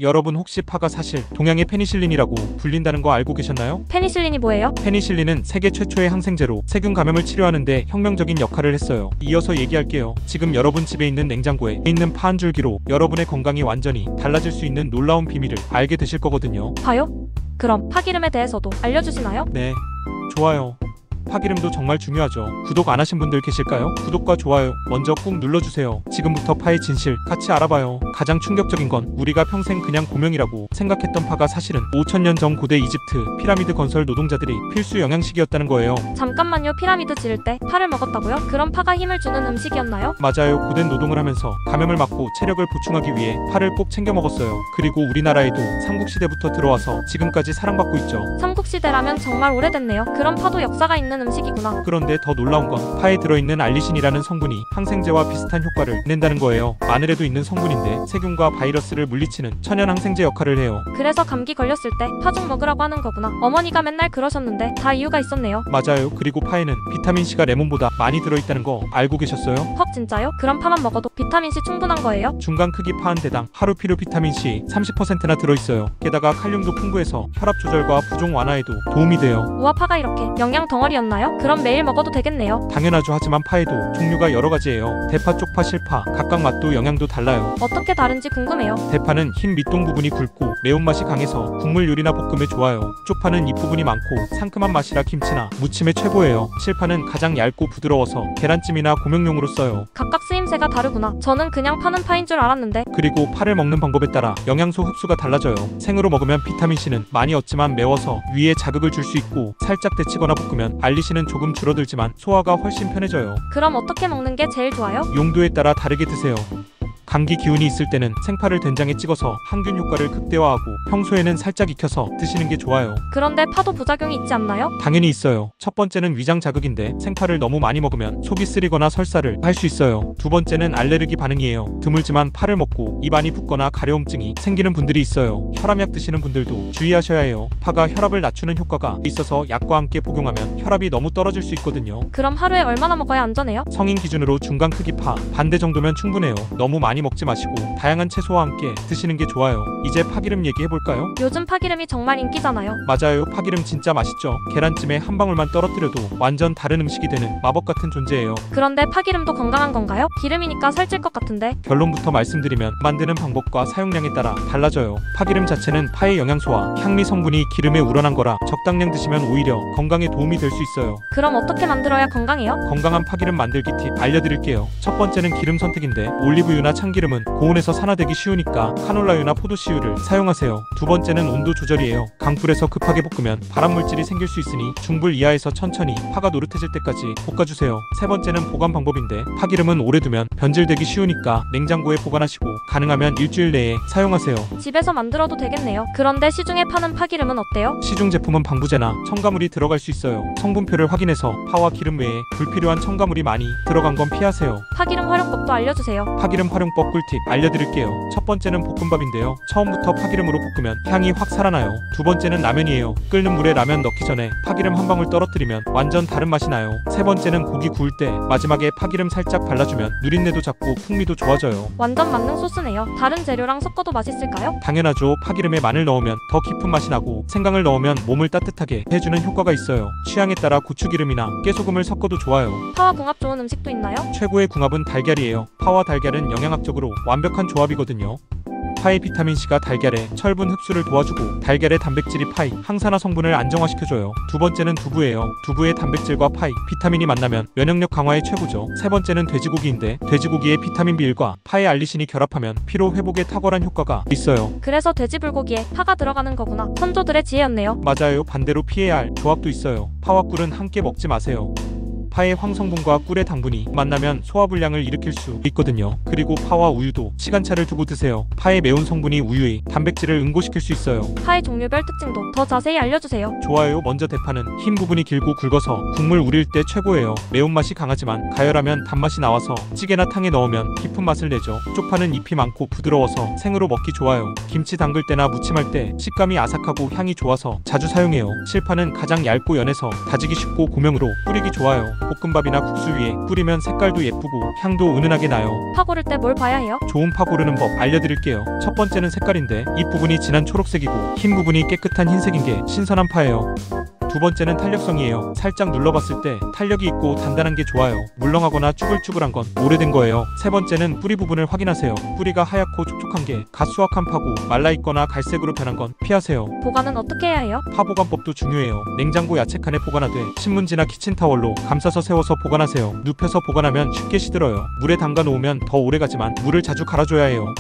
여러분 혹시 파가 사실 동양의 페니실린이라고 불린다는 거 알고 계셨나요? 페니실린이 뭐예요? 페니실린은 세계 최초의 항생제로 세균 감염을 치료하는데 혁명적인 역할을 했어요. 이어서 얘기할게요. 지금 여러분 집에 있는 냉장고에 있는 파 한 줄기로 여러분의 건강이 완전히 달라질 수 있는 놀라운 비밀을 알게 되실 거거든요. 파요? 그럼 파기름에 대해서도 알려주시나요? 네, 좋아요. 파기름도 정말 중요하죠. 구독 안 하신 분들 계실까요? 구독과 좋아요 먼저 꾹 눌러주세요. 지금부터 파의 진실 같이 알아봐요. 가장 충격적인 건 우리가 평생 그냥 고명이라고 생각했던 파가 사실은 5000년 전 고대 이집트 피라미드 건설 노동자들이 필수 영양식이었다는 거예요. 잠깐만요. 피라미드 지을 때 파를 먹었다고요? 그럼 파가 힘을 주는 음식이었나요? 맞아요. 고된 노동을 하면서 감염을 막고 체력을 보충하기 위해 파를 꼭 챙겨 먹었어요. 그리고 우리나라에도 삼국시대부터 들어와서 지금까지 사랑받고 있죠. 삼국시대라면 정말 오래됐네요. 그럼 파도 역사가 있는 음식이구나. 그런데 더 놀라운 건 파에 들어있는 알리신이라는 성분이 항생제와 비슷한 효과를 낸다는 거예요. 마늘에도 있는 성분인데 세균과 바이러스를 물리치는 천연 항생제 역할을 해요. 그래서 감기 걸렸을 때 파죽 먹으라고 하는 거구나. 어머니가 맨날 그러셨는데 다 이유가 있었네요. 맞아요. 그리고 파에는 비타민C가 레몬보다 많이 들어있다는 거 알고 계셨어요? 헉, 진짜요? 그럼 파만 먹어도 비타민C 충분한 거예요? 중간 크기 파 한 대당 하루 필요 비타민C 30%나 들어있어요. 게다가 칼륨도 풍부해서 혈압 조절과 부종 완화에도 도움이 돼요. 우와, 파가 이렇게 영양 덩어리였나요? 그럼 매일 먹어도 되겠네요. 당연하죠. 하지만 파에도 종류가 여러 가지예요. 대파, 쪽파, 실파 각각 맛도 영양도 달라요. 어떻게 다른지 궁금해요. 대파는 흰 밑동 부분이 굵고 매운맛이 강해서 국물 요리나 볶음에 좋아요. 쪽파는 잎부분이 많고 상큼한 맛이라 김치나 무침에 최고예요. 실파는 가장 얇고 부드러워서 계란찜이나 고명용으로 써요. 각각 쓰임새가 다르구나. 저는 그냥 파는 파인 줄 알았는데. 그리고 파를 먹는 방법에 따라 영양소 흡수가 달라져요. 생으로 먹으면 비타민C는 많이 얻지만 매워서 위에 자극을 줄 수 있고, 살짝 데치거나 볶으면 알리신은 조금 줄어들지만 소화가 훨씬 편해져요. 그럼 어떻게 먹는 게 제일 좋아요? 용도에 따라 다르게 드세요. 감기 기운이 있을 때는 생파를 된장에 찍어서 항균 효과를 극대화하고, 평소에는 살짝 익혀서 드시는 게 좋아요. 그런데 파도 부작용이 있지 않나요? 당연히 있어요. 첫 번째는 위장 자극인데 생파를 너무 많이 먹으면 속이 쓰리거나 설사를 할 수 있어요. 두 번째는 알레르기 반응이에요. 드물지만 파를 먹고 입안이 붓거나 가려움증이 생기는 분들이 있어요. 혈압약 드시는 분들도 주의하셔야 해요. 파가 혈압을 낮추는 효과가 있어서 약과 함께 복용하면 혈압이 너무 떨어질 수 있거든요. 그럼 하루에 얼마나 먹어야 안전해요? 성인 기준으로 중간 크기 파 반대 정도면 충분해요. 너무 많이 먹지 마시고 다양한 채소와 함께 드시는 게 좋아요. 이제 파기름 얘기해볼까요? 요즘 파기름이 정말 인기잖아요. 맞아요. 파기름 진짜 맛있죠. 계란찜에 한 방울만 떨어뜨려도 완전 다른 음식이 되는 마법 같은 존재예요. 그런데 파기름도 건강한 건가요? 기름이니까 살찔 것 같은데. 결론부터 말씀드리면 만드는 방법과 사용량에 따라 달라져요. 파기름 자체는 파의 영양소와 향미 성분이 기름에 우러난 거라 적당량 드시면 오히려 건강에 도움이 될 수 있어요. 그럼 어떻게 만들어야 건강해요? 건강한 파기름 만들기 팁 알려드릴게요. 첫 번째는 기름 선택인데, 올리브유나 참기름은 고온에서 산화되기 쉬우니까 카놀라유나 포도씨유를 사용하세요. 두 번째는 온도 조절이에요. 강불에서 급하게 볶으면 발암물질이 생길 수 있으니 중불 이하에서 천천히 파가 노릇해질 때까지 볶아주세요. 세 번째는 보관 방법인데, 파기름은 오래 두면 변질되기 쉬우니까 냉장고에 보관하시고 가능하면 일주일 내에 사용하세요. 집에서 만들어도 되겠네요. 그런데 시중에 파는 파기름은 어때요? 시중 제품은 방부제나 첨가물이 들어갈 수 있어요. 성분표를 확인해서 파와 기름 외에 불필요한 첨가물이 많이 들어간 건 피하세요. 파기름 활용법도 알려주세요. 파기름 활용법 꿀팁 알려드릴게요. 첫 번째는 볶음밥인데요. 처음부터 파기름으로 볶으면 향이 확 살아나요. 두 번째는 라면이에요. 끓는 물에 라면 넣기 전에 파기름 한 방울 떨어뜨리면 완전 다른 맛이 나요. 세 번째는 고기 구울 때 마지막에 파기름 살짝 발라주면 누린내도 잡고 풍미도 좋아져요. 완전 만능 소스네요. 다른 재료랑 섞어도 맛있을까요? 당연하죠. 파기름에 마늘 넣으면 더 깊은 맛이 나고, 생강을 넣으면 몸을 따뜻하게 해주는 효과가 있어요. 취향에 따라 고추기름이나 깨소금을 섞어도 좋아요. 파와 궁합 좋은 음식도 있나요? 최고의 궁합은 달걀이에요. 파와 달걀은 영양학적으로 완벽한 조합이거든요. 파의 비타민C가 달걀의 철분 흡수를 도와주고, 달걀의 단백질이 파의 항산화 성분을 안정화시켜줘요. 두 번째는 두부예요. 두부의 단백질과 파의 비타민이 만나면 면역력 강화에 최고죠. 세 번째는 돼지고기인데, 돼지고기의 비타민 B1과 파의 알리신이 결합하면 피로 회복에 탁월한 효과가 있어요. 그래서 돼지불고기에 파가 들어가는 거구나. 선조들의 지혜였네요. 맞아요. 반대로 피해야 할 조합도 있어요. 파와 꿀은 함께 먹지 마세요. 파의 황성분과 꿀의 당분이 만나면 소화불량을 일으킬 수 있거든요. 그리고 파와 우유도 시간차를 두고 드세요. 파의 매운 성분이 우유의 단백질을 응고시킬 수 있어요. 파의 종류별 특징도 더 자세히 알려주세요. 좋아요. 먼저 대파는 흰 부분이 길고 굵어서 국물 우릴 때 최고예요. 매운맛이 강하지만 가열하면 단맛이 나와서 찌개나 탕에 넣으면 깊은 맛을 내죠. 쪽파는 잎이 많고 부드러워서 생으로 먹기 좋아요. 김치 담글 때나 무침할 때 식감이 아삭하고 향이 좋아서 자주 사용해요. 실파는 가장 얇고 연해서 다지기 쉽고 고명으로 뿌리기 좋아요. 볶음밥이나 국수 위에 뿌리면 색깔도 예쁘고 향도 은은하게 나요. 파 고를 때 뭘 봐야 해요? 좋은 파 고르는 법 알려드릴게요. 첫 번째는 색깔인데 잎 부분이 진한 초록색이고 흰 부분이 깨끗한 흰색인 게 신선한 파예요. 두 번째는 탄력성이에요. 살짝 눌러봤을 때 탄력이 있고 단단한 게 좋아요. 물렁하거나 쭈글쭈글한 건 오래된 거예요. 세 번째는 뿌리 부분을 확인하세요. 뿌리가 하얗고 촉촉한 게 갓 수확한 파고 말라있거나 갈색으로 변한 건 피하세요. 보관은 어떻게 해야 해요? 파 보관법도 중요해요. 냉장고 야채칸에 보관하되 신문지나 키친타월로 감싸서 세워서 보관하세요. 눕혀서 보관하면 쉽게 시들어요. 물에 담가 놓으면 더 오래가지만 물을 자주 갈아줘야 해요.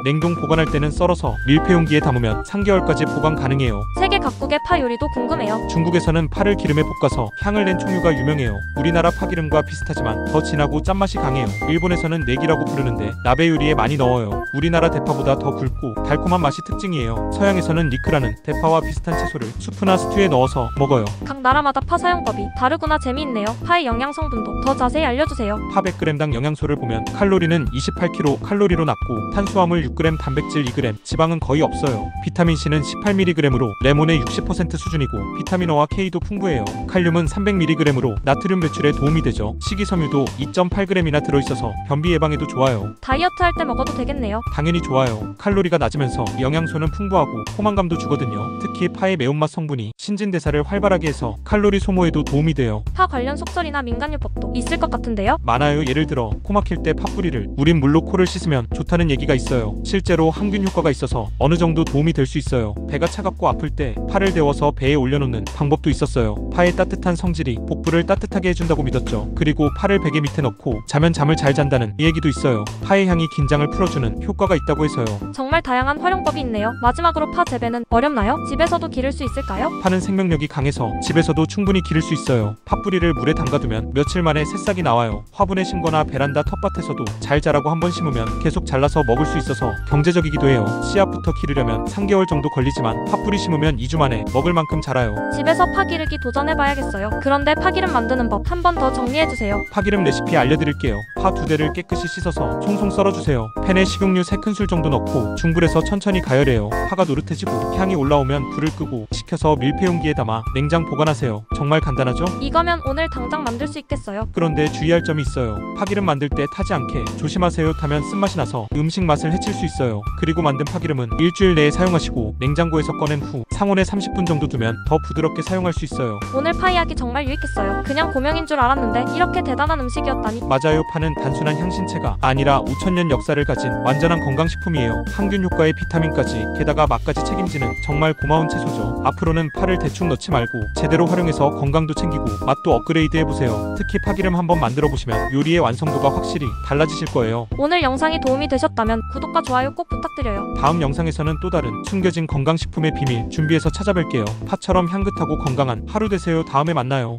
냉동 보관할 때는 썰어서 밀폐 용기에 담으면 3개월까지 보관 가능해요. 세계 각국의 파 요리도 궁금해요. 중국에서는 파를 기름에 볶아서 향을 낸 총류가 유명해요. 우리나라 파기름과 비슷하지만 더 진하고 짠맛이 강해요. 일본에서는 내기라고 부르는데 나베 요리에 많이 넣어요. 우리나라 대파보다 더 굵고 달콤한 맛이 특징이에요. 서양에서는 리크라는 대파와 비슷한 채소를 수프나 스튜에 넣어서 먹어요. 각 나라마다 파 사용법이 다르구나. 재미있네요. 파의 영양 성분도 더 자세히 알려주세요. 파 100g당 영양소를 보면 칼로리는 28kcal로 낮고 탄수화물 6g, 단백질 2g, 지방은 거의 없어요. 비타민C는 18mg으로 레몬의 60% 수준이고 비타민어와 K도 풍부해요. 칼륨은 300mg으로 나트륨 배출에 도움이 되죠. 식이섬유도 2.8g이나 들어있어서 변비 예방에도 좋아요. 다이어트 할 때 먹어도 되겠네요. 당연히 좋아요. 칼로리가 낮으면서 영양소는 풍부하고 포만감도 주거든요. 특히 파의 매운맛 성분이 신진대사를 활발하게 해서 칼로리 소모에도 도움이 돼요. 파 관련 속설이나 민간요법도 있을 것 같은데요. 많아요. 예를 들어 코 막힐 때 파뿌리를 우린 물로 코를 씻으면 좋다는 얘기가 있어요. 실제로 항균 효과가 있어서 어느 정도 도움이 될 수 있어요. 배가 차갑고 아플 때 파를 데워서 배에 올려놓는 방법도 있었어요. 파의 따뜻한 성질이 복부를 따뜻하게 해준다고 믿었죠. 그리고 파를 베개 밑에 넣고 자면 잠을 잘 잔다는 이 얘기도 있어요. 파의 향이 긴장을 풀어주는 효과가 있다고 해서요. 정말 다양한 활용법이 있네요. 마지막으로 파 재배는 어렵나요? 집에서도 기를 수 있을까요? 파는 생명력이 강해서 집에서도 충분히 기를 수 있어요. 팥뿌리를 물에 담가두면 며칠 만에 새싹이 나와요. 화분에 심거나 베란다 텃밭에서도 잘 자라고 한번 심으면 계속 잘라서 먹을 수 있어서 경제적이기도 해요. 씨앗부터 기르려면 3개월 정도 걸리지만 팥뿌리 심으면 2주 만에 먹을 만큼 자라요. 집에서 파 기르기 도전해봐야겠어요. 그런데 파기름 만드는 법 한 번 더 정리해주세요. 파기름 레시피 알려드릴게요. 파 2대를 깨끗이 씻어서 송송 썰어주세요. 팬에 식용유 3큰술 정도 넣고 중불에서 천천히 가열해요. 파가 노릇해지고 향이 올라오면 불을 끄고 식혀서 밀폐 용기에 담아 냉장 보관하세요. 정말 간단하죠? 이거면 오늘 당장 만들 수 있겠어요. 그런데 주의할 점이 있어요. 파기름 만들 때 타지 않게 조심하세요. 타면 쓴맛이 나서 음식 맛을 해칠 수 있어요. 그리고 만든 파기름은 일주일 내에 사용하시고 냉장고에서 꺼낸 후 상온에 30분 정도 두면 더 부드럽게 사용할 수 있어요. 오늘 파 이야기 정말 유익했어요. 그냥 고명인 줄 알았는데 이렇게 대단한 음식이었다니. 맞아요. 파는 단순한 향신채가 아니라 5000년 역사를 가진 완전한 건강식품이에요. 항균 효과의 비타민까지 게다가 맛까지 책임지는 정말 고마운 채소죠. 앞으로는 파를 대충 넣지 말고 제대로 활용해서 건강도 챙기고 맛도 업그레이드 해보세요. 특히 파기름 한번 만들어보시면 요리의 완성도가 확실히 달라지실 거예요. 오늘 영상이 도움이 되셨다면 구독과 좋아요 꼭 부탁드려요. 다음 영상에서는 또 다른 숨겨진 건강식품의 비밀 준비해서 찾아뵐게요. 파처럼 향긋하고 건강한 하루 되세요. 다음에 만나요.